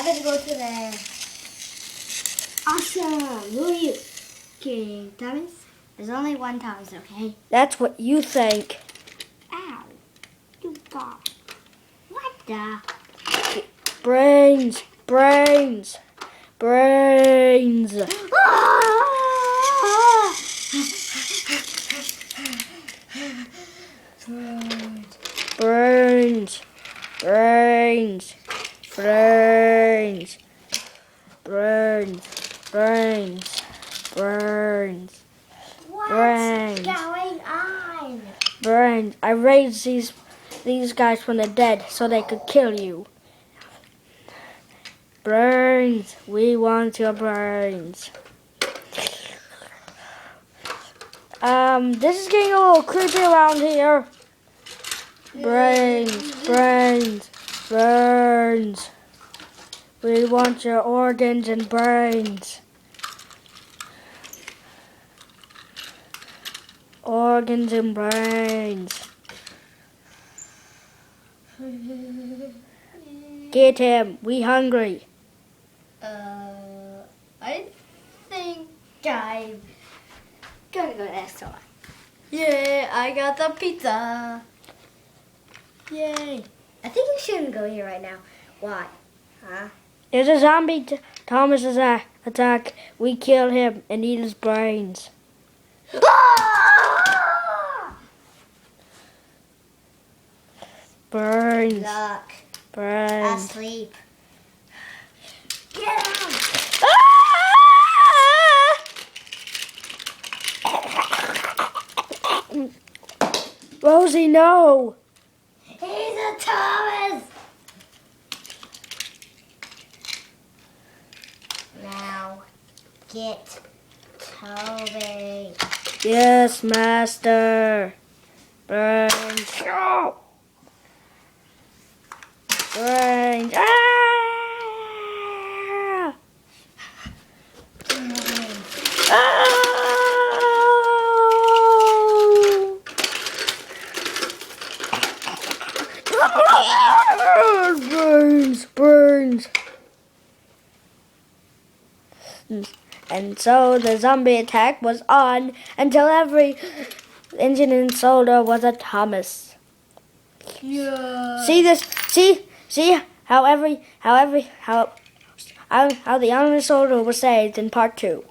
gonna go to there. Awesome. Who are you? Okay, Thomas. There's only one Thomas, okay? That's what you think. Ow. You got. What the? Brains, brains, brains. Brains, brains, brains, brains, brains, brains, What's brains, going on? brains. I raised these guys from the dead so they could kill you. Brains, we want your brains. This is getting a little creepy around here. Brains, brains, brains. We want your organs and brains. Organs and brains. Get him, we hungry. I think I'm gonna go to that store. Yeah, I got the pizza. Yay. I think you shouldn't go here right now. Why? Huh? There's a zombie Thomas attack. We kill him and eat his brains. Brains, Look. brains. Asleep. Get him! Rosie, no! He's a Thomas! Now, get Toby. Yes, master. Brains. Brains. Ah! Ah! Brains, brains. And so the zombie attack was on until every engine in Sodor was a Thomas. Yeah. See this? See how the honest Sodor was saved in part 2.